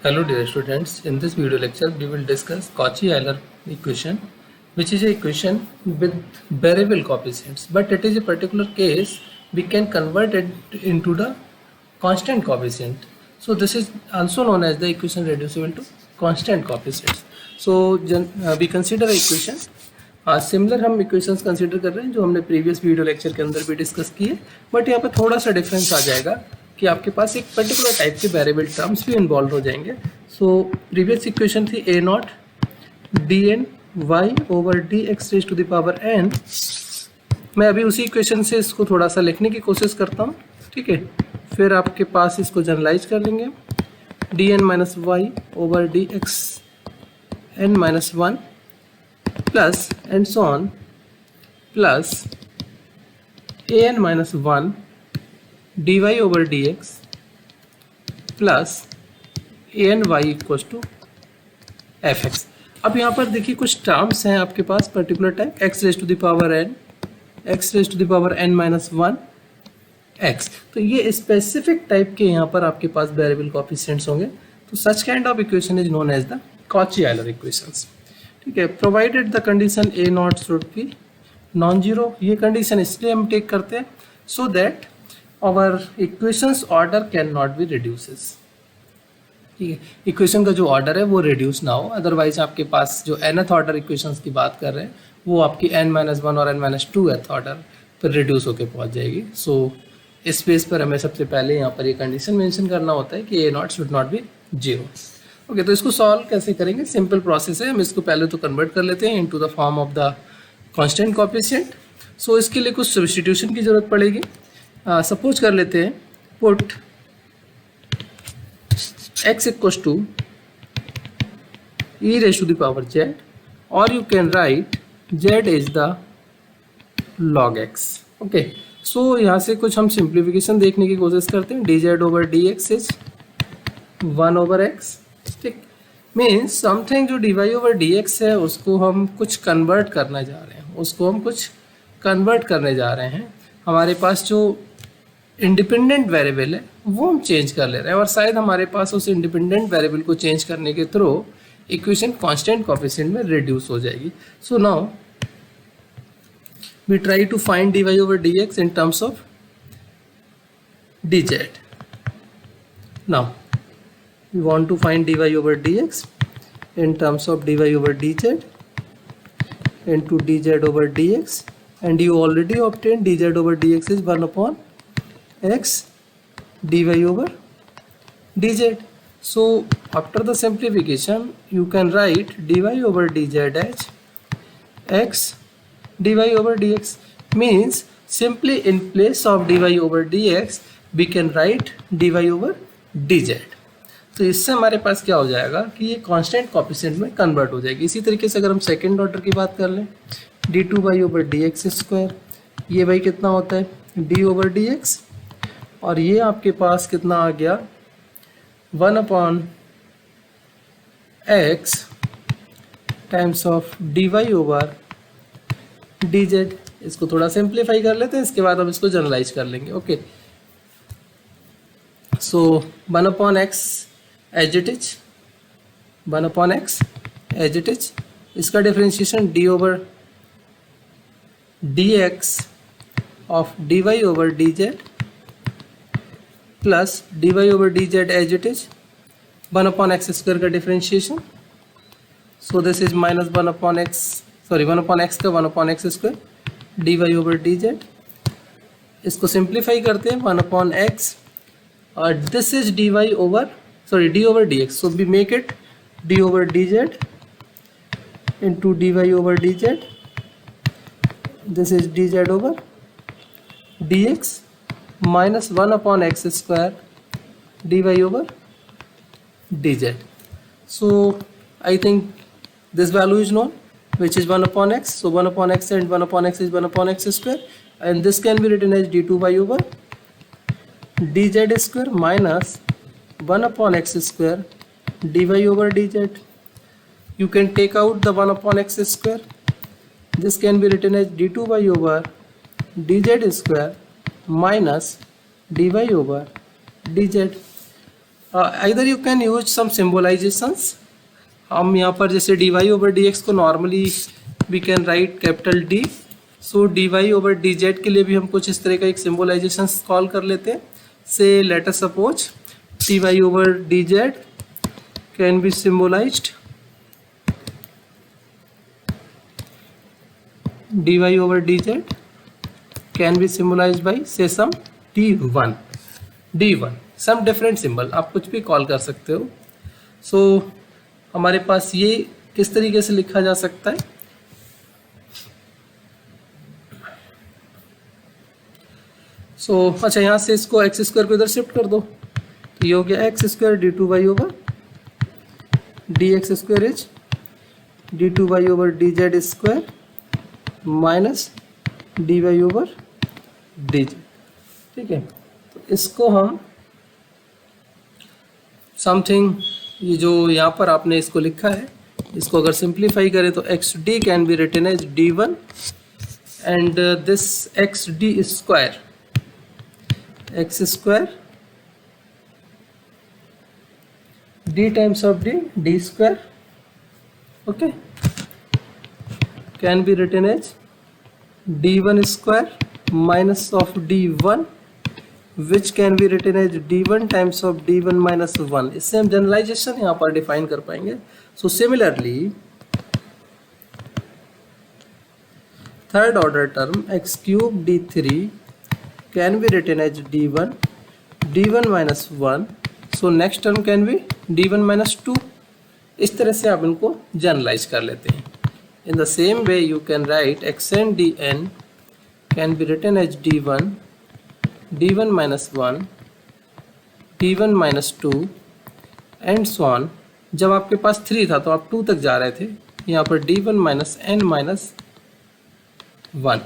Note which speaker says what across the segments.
Speaker 1: Hello dear students, in this video lecture we will discuss Cauchy-Euler equation, which is a equation with variable coefficients, but it is a particular case we can convert it into the constant coefficient. So this is also known as the equation reducible to constant coefficients. So we consider a equation similar हम equations consider कर रहे हैं जो हमने previous video lecture के अंदर भी discuss किए, बट यहाँ पे थोड़ा सा डिफरेंस आ जाएगा कि आपके पास एक पर्टिकुलर टाइप के वेरिएबल टर्म्स भी इन्वॉल्व हो जाएंगे. सो प्रीवियस इक्वेशन थी A naught D N Y over D X raise to the power N. मैं अभी उसी इक्वेशन से इसको थोड़ा सा लिखने की कोशिश करता हूँ, ठीक है. फिर आपके पास इसको जनरलाइज कर लेंगे, D N minus Y over D X N minus one plus and so on plus an minus 1 dy over dx plus an y equals to fx. अब यहाँ पर देखिए कुछ टर्म्स हैं आपके पास particular type x raise to the power n, x raise to the power n minus one x. तो ये स्पेसिफिक टाइप के यहाँ पर आपके पास वेरिएबल कोएफिशिएंट्स होंगे. तो such kind of equation is known as the Cauchy-Euler equations, ठीक है. Provided the condition a not should be non zero. ये कंडीशन इसलिए हम टेक करते हैं so that our equations order can not be reduces, ठीक है. इक्वेशन का जो ऑर्डर है वो रिड्यूस ना हो, अदरवाइज आपके पास जो nth ऑर्डर इक्वेशंस की बात कर रहे हैं वो आपकी n-1 और n-2th ऑर्डर पर रिड्यूस होकर पहुंच जाएगी. सो इस बेस पर हमें सबसे पहले यहाँ पर ये कंडीशन मेंशन करना होता है कि A not should not be zero. Okay, तो इसको सॉल्व कैसे करेंगे? सिंपल प्रोसेस है. हम इसको पहले तो कन्वर्ट कर लेते हैं into the form of the constant coefficient. So इसके लिए कुछ सब्स्टिट्यूशन की जरूरत पड़ेगी. सपोज कर लेते हैं put x equals to e raise to the power z, और you can write z is the log x. Okay, so यहाँ से कुछ हम सिंप्लीफिकेशन देखने की कोशिश करते हैं. dz over dx is 1 over x, ठीक. मीन्स समथिंग जो dy ओवर dx है उसको हम कुछ कन्वर्ट करने जा रहे हैं. हमारे पास जो इंडिपेंडेंट वेरिएबल है वो हम चेंज कर ले रहे हैं, और शायद हमारे पास उस इंडिपेंडेंट वेरिएबल को चेंज करने के थ्रू इक्वेशन कांस्टेंट कोएफिशिएंट में रिड्यूस हो जाएगी. So now we try to find dy over dx in terms of dz. Now we want to find dy over dx in terms of dy over dz into dz over dx, and you already obtained dz over dx is 1 upon x dy over dz. So after the simplification you can write dy over dz as x dy over dx. Means simply in place of dy over dx we can write dy over dz. तो इससे हमारे पास क्या हो जाएगा कि ये constant coefficient में convert हो जाएगी. इसी तरीके से अगर हम सेकंड ऑर्डर की बात कर लें, d2y ओवर dx स्क्वायर, ये भाई कितना होता है d ओवर dx, और ये आपके पास कितना आ गया 1 upon x times of dy over dz. इसको थोड़ा सिंप्लीफाई कर लेते हैं, इसके बाद हम इसको जनरलाइज कर लेंगे. Okay, so 1 upon x as it is, 1 upon x as it is. इसका differentiation d over dx of dy over dz plus dy over dz as it is 1 upon x square का differentiation. So this is minus 1 upon x, sorry 1 upon x का 1 upon x square dy over dz. इसको simplify करते हैं 1 upon x, और this is dy over d over dx. So we make it d over dz into dy over dz. This is dz over dx minus 1 upon x square dy over dz. So I think this value is known, which is 1 upon x. So 1 upon x and 1 upon x is 1 upon x square, and this can be written as d2y over dz square minus 1 upon x square dy over dz. You can take out the 1 upon x square. This can be written as d2y over dz square minus dy over dz. Either you can use some symbolisations. हम यहाँ पर जैसे dy over dx को normally we can write capital D. So dy over dz के लिए भी हम कुछ इस तरह का एक सिम्बोलाइजेशन कॉल कर लेते हैं. Say let us suppose dy over dz can be symbolised dy over dz can be symbolized by say some d1 some different symbol, आप कुछ भी कॉल कर सकते हो. सो हमारे पास ये किस तरीके से लिखा जा सकता है. सो अच्छा, यहाँ से इसको एक्स स्क्वायर को इधर शिफ्ट कर दो, तो ये हो गया X square D two Y over D X square is D two Y over D Z square minus D Y over D G. ठीक है, तो इसको हम समथिंग, ये जो यहाँ पर आपने इसको लिखा है, इसको अगर सिंप्लीफाई करें तो X D can be written as D one and this X D square X square D times of D square okay can be written as d1 square minus of d1 which can be written as d1 times of d1 minus 1. इससे हम generalisation यहाँ पर define कर पाएंगे. So similarly third order term x cube d3 can be written as d1 minus 1. So next term can be d1 minus 2. इस तरह से आप इनको जनरलाइज कर लेते हैं. In the same way, you can write xn dn can be written as d1 minus 1, d1 minus 2 and so on. जब आपके पास 3 था तो आप 2 तक जा रहे थे, यहाँ पर d1 minus n minus 1.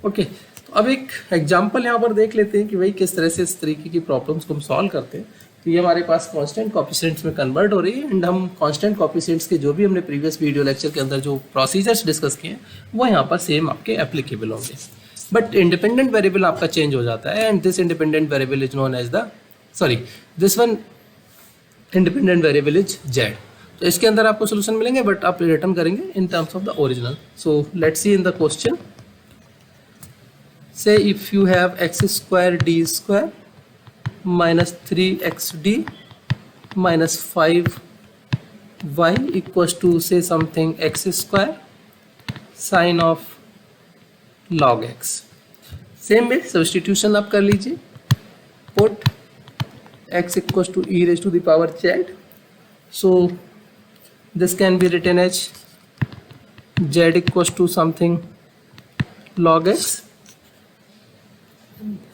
Speaker 1: Okay, तो अब एक एग्जाम्पल यहाँ पर देख लेते हैं कि भाई किस तरह से इस तरीके की प्रॉब्लम्स को हम सॉल्व करते हैं. तो ये हमारे पास कांस्टेंट कोएफिशिएंट्स में कन्वर्ट हो रही है एंड हम कांस्टेंट कोएफिशिएंट्स के जो भी हमने प्रीवियस वीडियो लेक्चर के अंदर जो प्रोसीजर्स डिस्कस किए हैं वो यहाँ पर सेम आपके एप्लीकेबल होंगे. बट इंडिपेंडेंट वेरिएबल आपका चेंज हो जाता है and this independent variable is known as this one independent variable is Z. तो इसके अंदर आपको सोल्यूशन मिलेंगे बट आप रिटर्न करेंगे in terms of the original. So let's see in the question. Say if you have x square D square minus 3xd minus 5y equals to say something x square sin of log x. Same way substitution आप कर लीजिए. Put x equals to e raised to the power z. So this can be written as z equals to something log x.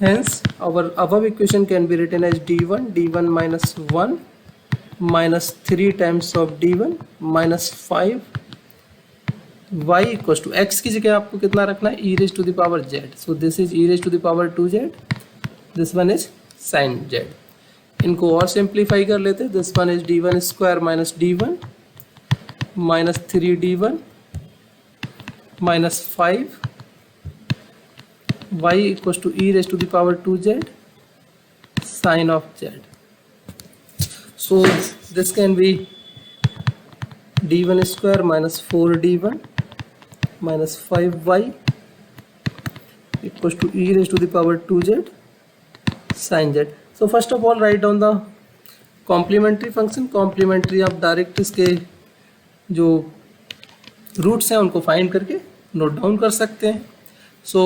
Speaker 1: Hence our above equation can be written as d1 minus 1 minus 3 times of d1 minus 5 y equals to x की जगह आपको कितना रखना है e raised to the power z. So this is e raised to the power 2z, this one is sin z. इनको और simplify कर लेते हैं. This one is d1 square minus d1 minus 3d1 minus 5 y equals to e raised to the power 2z sin of z. So this can be d1 square minus 4d1 minus 5y equals to e raised to the power 2z sin z. So first of all write down the complementary function. complementary आप direct इसके जो roots हैं उनको find करके note down कर सकते हैं. सो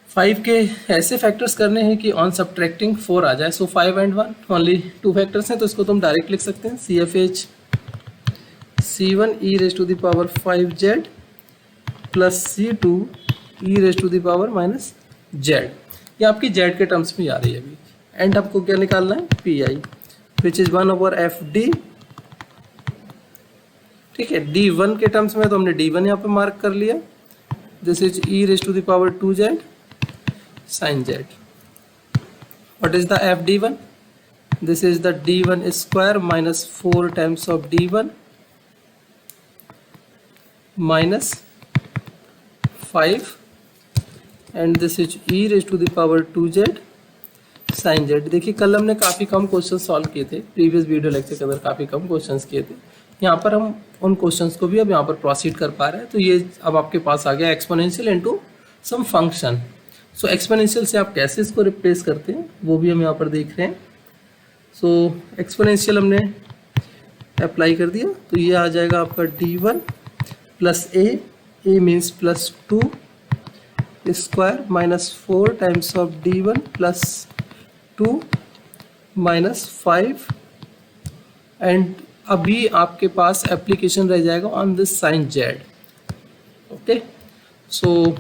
Speaker 1: 5 के ऐसे फैक्टर्स करने हैं कि ऑन सब्ट्रैक्टिंग 4 आ जाए. सो 5 and 1 ओनली 2 फैक्टर्स हैं तो इसको तुम डायरेक्ट लिख सकते हैं. CFH C1 e raised to the power 5z plus C2 e raised to the power minus z. ये आपकी z के टर्म्स में आ रही है अभी. एंड आपको क्या निकालना है PI which is 1 over FD. ठीक है, D1 के टर्म्स में तो हमने D1 यहाँ पे मार्क कर लिया. This is e raised to the power 2z sin z. What is the FD1? This is the d1 square minus 4 times of d1 minus 5 and this is e raised to the power 2z sine Z. देखिए कल हमने काफ़ी कम question solve किए थे, previous video lecture के अंदर काफ़ी कम questions किए थे। यहाँ पर हम उन क्वेश्चंस को भी अब यहाँ पर प्रोसीड कर पा रहे हैं। तो ये अब आपके पास आ गया exponential into some function. So exponential से आप कैसे इसको रिप्लेस करते हैं वो भी हम यहाँ पर देख रहे हैं। सो एक्सपोनेंशियल हमने अप्लाई कर दिया तो ये आ जाएगा आपका d1 plus a means plus 2 square minus 4 times of d1 plus 2 minus 5 and अभी आपके पास एप्लीकेशन रह जाएगा on this sign z. Okay, so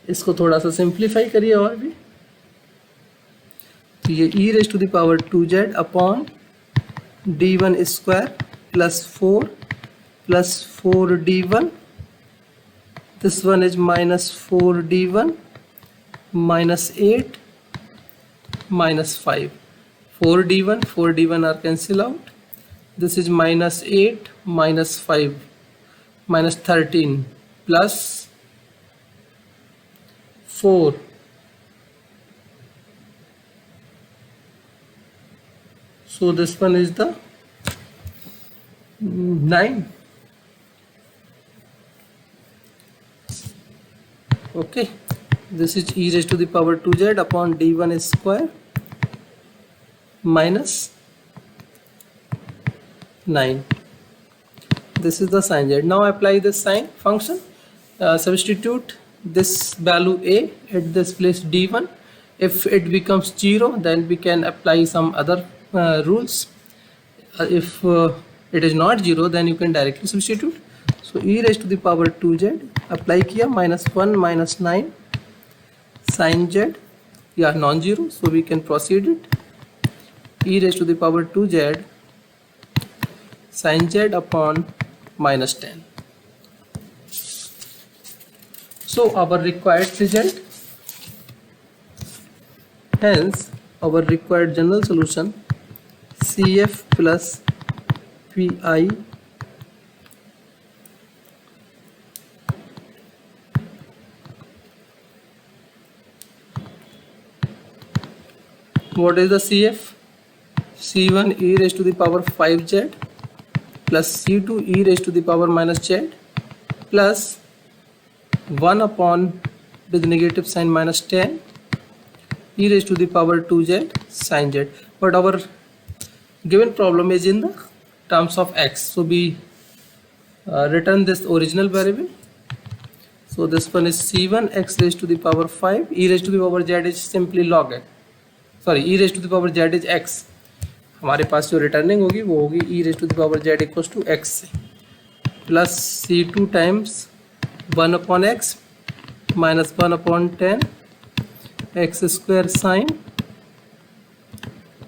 Speaker 1: इसको थोड़ा सा सिंप्लीफाई करिए और भी। तो ये e raise to the power 2z upon d1 square plus 4d1, this one is minus 4d1 minus 8 minus 5, 4d1 are cancel out, this is minus 8 minus 5 minus 13 plus 4, so this one is the 9. Okay, this is e raised to the power 2z upon d1 square minus 9. This is the sin z. Now apply this sine function. Substitute this value a at this place d1. If it becomes 0, then we can apply some other rules. If it is not 0, then you can directly substitute. So e raised to the power 2z apply किया, minus 1 minus 9 sin z, yeah, non-zero, so we can proceed it. E raised to the power 2z sin z upon minus 10. So our required result, hence our required general solution CF plus PI what is the CF? C1 e raised to the power 5z plus C2 e raised to the power minus z plus 1 upon with negative sign minus 10 e raised to the power 2z sin z. But our given problem is in the terms of x, so we return this original variable. So this one is C1 x raised to the power 5, e raised to the power z is simply log x, sorry, e raised to the power z is x. हमारे पास जो returning होगी वो होगी e raised to the power z equals to x plus C2 times 1 upon x minus 1 upon 10 x square sine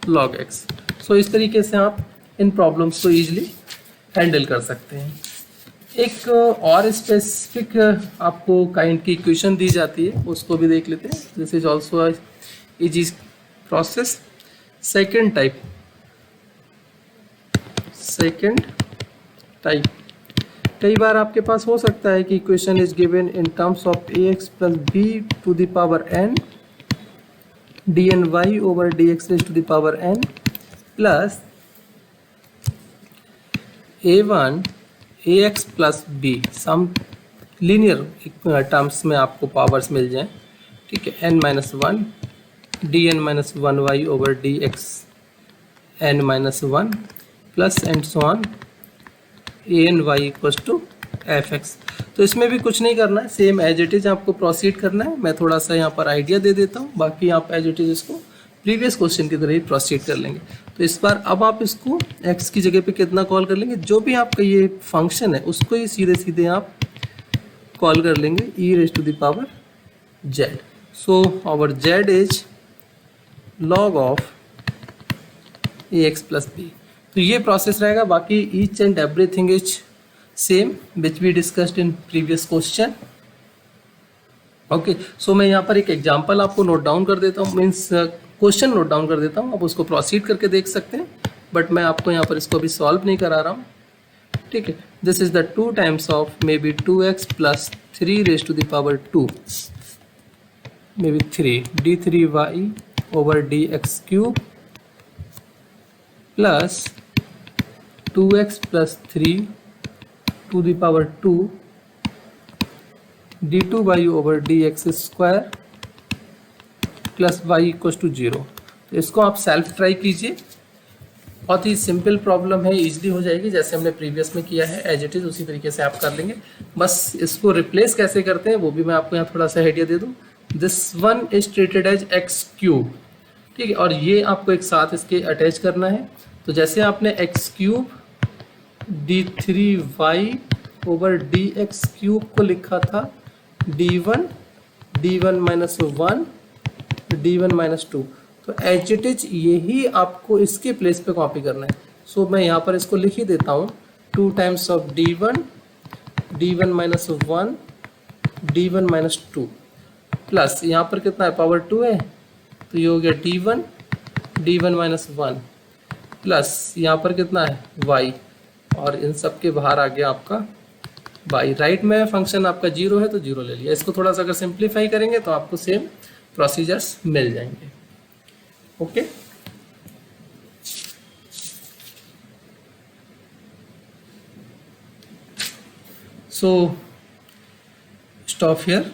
Speaker 1: log x. So इस तरीके से आप इन प्रॉब्लम्स को ईजिली हैंडल कर सकते हैं. एक और स्पेसिफिक आपको काइंड की इक्वेशन दी जाती है, उसको भी देख लेते हैं. This is also easy process. Second type कई बार आपके पास हो सकता है कि equation is given in terms of ax plus b to the power n dny over dx raise to the power n plus a1 ax plus b some linear terms में आपको पावर्स मिल जाएं. ठीक है, n minus 1 dn minus 1y over dx n minus 1 plus and so on an y equals to fx. तो इसमें भी कुछ नहीं करना है, सेम एज इट इज आपको प्रोसीड करना है. मैं थोड़ा सा यहाँ पर आइडिया दे देता हूँ, बाकी आप एज इट इज इसको प्रीवियस क्वेश्चन की तरह ही प्रोसीड कर लेंगे. तो इस बार अब आप इसको x की जगह पे कितना कॉल कर लेंगे, जो भी आपका ये फंक्शन है उसको ही सीधे सीधे आप कॉल कर लेंगे e raise to the power z. So our z is log of ax plus b. तो ये प्रोसेस रहेगा. बाकी each and everything is same which we discussed in previous question. Okay, so मैं यहाँ पर एक एग्जांपल आपको नोट डाउन कर देता हूँ, मीन्स क्वेश्चन नोट डाउन कर देता हूँ. आप उसको प्रोसीड करके देख सकते हैं, बट मैं आपको यहाँ पर इसको अभी सॉल्व नहीं करा रहा हूँ. ठीक है, this is the 2 times of maybe 2x plus 3 raise to the power 2 maybe 3 d3y over dx cube plus 2x plus 3 to the power 2 d2 by over dx square plus Y equal to 0। तो इसको आप self try कीजिए, बहुत ही simple problem है, easily हो जाएगी। जैसे हमने प्रीवियस में किया है एज इट इज़ उसी तरीके से आप कर लेंगे। बस इसको रिप्लेस कैसे करते हैं वो भी मैं आपको यहाँ थोड़ा सा आइडिया दे दूँ। This one is treated as X cube, ठीक है, और ये आपको एक साथ इसके अटैच करना है। तो जैसे आपने x cube d3y over D x cube को लिखा था d1 माइनस 1 d1 माइनस 2, तो एच इट इज यही आपको इसके प्लेस पे कॉपी करना है। सो मैं यहाँ पर इसको लिख ही देता हूँ 2 times of d1 minus 1 d1 minus 2 plus यहाँ पर कितना है पावर 2 है, तो ये हो गया d1 माइनस 1 प्लस यहाँ पर कितना है y, और इन सब के बाहर आ गया आपका y। राइट में फंक्शन आपका 0 है तो 0 ले लिया। इसको थोड़ा सा अगर सिंप्लीफाई करेंगे तो आपको सेम प्रोसीजर्स मिल जाएंगे। Okay, so stop here.